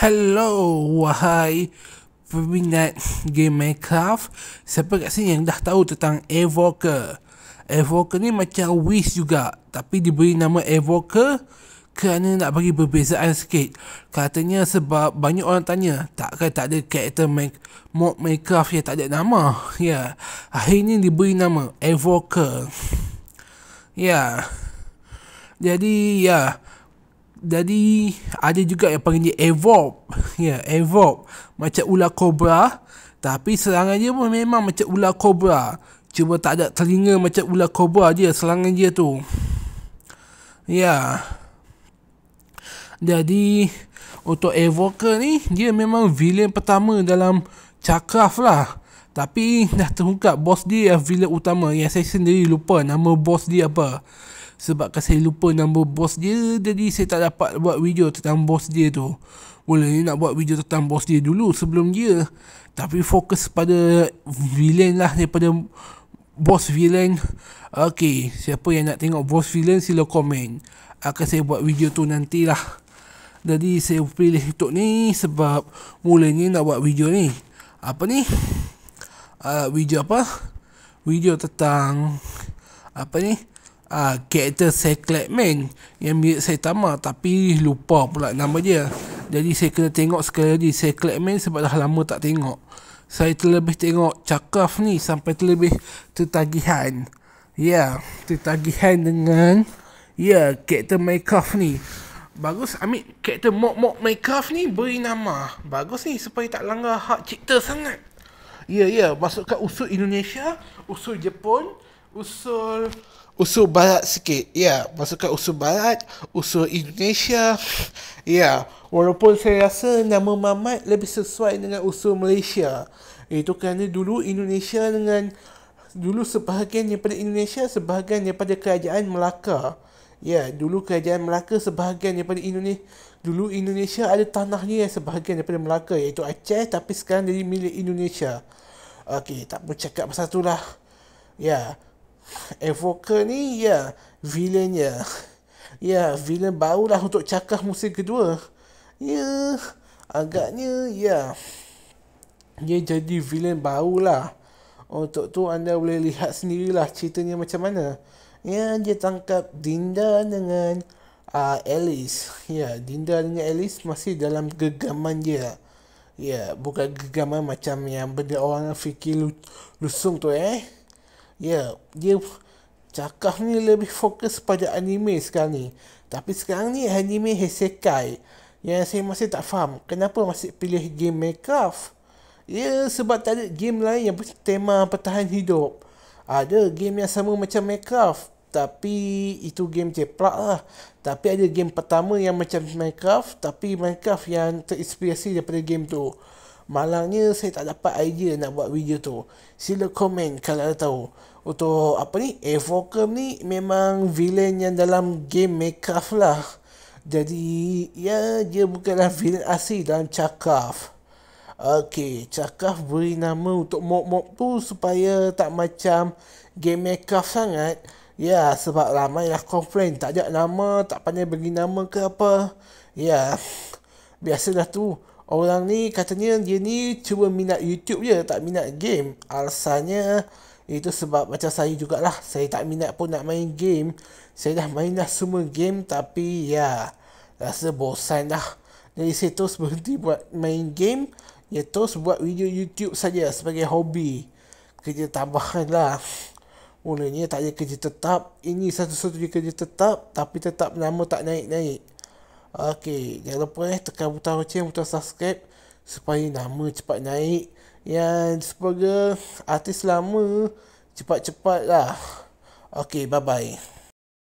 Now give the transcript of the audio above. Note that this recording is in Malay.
Hello, wahai peminat game Minecraft. Siapa kat sini yang dah tahu tentang Evoker? Evoker ni macam Wish juga, tapi diberi nama Evoker kerana nak bagi perbezaan sikit. Katanya sebab banyak orang tanya, takkan tak ada karakter mod Minecraft yang tak ada nama? Ya, akhirnya diberi nama Evoker. Ya, jadi ada juga yang panggil dia Evolve. Ya, Evolve macam ular kobra, tapi serangan dia pun memang macam ular kobra, cuma tak ada telinga macam ular kobra dia serangan dia tu. Ya, jadi untuk Evoker ni, dia memang villain pertama dalam Craft lah. Tapi dah terungkap bos dia yang villain utama, yang saya sendiri lupa nama bos dia apa. Sebabkan saya lupa nama bos dia, jadi saya tak dapat buat video tentang bos dia tu. Boleh nak buat video tentang bos dia dulu sebelum dia, tapi fokus pada villain lah daripada bos villain. Ok, siapa yang nak tengok bos villain sila komen. Akan saya buat video tu nantilah. Jadi saya pilih untuk ni sebab mulanya nak buat video ni. Apa ni? Video apa? Video tentang apa ni? Karakter Secret Man yang mirip Saitama, tapi lupa pula nama dia. Jadi saya kena tengok sekali lagi Secret Man sebab dah lama tak tengok. Saya terlebih tengok Craft ni sampai terlebih tertagihan. Ya, tertagihan dengan karakter Minecraft ni. Bagus ambil karakter mod Minecraft ni, beri nama. Bagus ni supaya tak langgar hak cipta sangat. Ya, masukkan usul Indonesia, usul Jepun, usul barat sikit. Ya, masukkan usul barat, usul Indonesia. Ya, walaupun saya rasa nama Mamat lebih sesuai dengan usul Malaysia. Itu kerana dulu sebahagian daripada Indonesia, sebahagian daripada kerajaan Melaka. Ya, dulu kerajaan Melaka sebahagian daripada Indonesia. Dulu Indonesia ada tanahnya yang sebahagian daripada Melaka, iaitu Aceh, tapi sekarang jadi milik Indonesia. Okey, tak perlu cakap pasal tu lah. Ya, Evoker ni villainnya. Ya, villain barulah untuk Craft musim kedua. Ya, agaknya dia jadi villain barulah. Untuk tu anda boleh lihat sendirilah ceritanya macam mana. Ya, dia tangkap Dinda dengan Alice. Ya, Dinda dengan Alice masih dalam genggaman dia. Ya, bukan genggaman macam yang benda orang fikir lusung tu Ya, dia Craft ni lebih fokus pada anime sekarang ni. Tapi sekarang ni anime isekai. Yang saya masih tak faham kenapa masih pilih game Minecraft. Ya, sebab tak ada game lain yang bertema bertahan hidup. Ada game yang sama macam Minecraft, tapi itu game jeplak lah. Tapi ada game pertama yang macam Minecraft, tapi Minecraft yang terinspirasi daripada game tu. Malangnya saya tak dapat idea nak buat video tu. Sila komen kalau ada tahu. Untuk apa ni, Evoker ni memang villain yang dalam game Minecraft lah. Jadi dia bukanlah villain asli dalam Craft. Ok, Craft beri nama untuk mod tu supaya tak macam game Minecraft sangat. Ya, sebab ramai lah komplain tak ada nama, tak pandai bagi nama ke apa. Ya, biasalah tu. Orang ni katanya dia ni cuma minat YouTube je, tak minat game. Alasannya itu sebab macam saya jugalah. Saya tak minat pun nak main game. Saya dah main dah semua game, tapi rasa bosan dah. Jadi saya terus berhenti buat main game. Ya, terus buat video YouTube saja sebagai hobi. Kerja tambahan lah. Mulanya tak ada kerja tetap. Ini satu-satunya kerja tetap, tapi tetap nama tak naik-naik. Okey, jangan lupa tekan butang loceng, butang subscribe supaya nama cepat naik. Yang semoga artis lama cepat-cepat lah. Okey, bye-bye.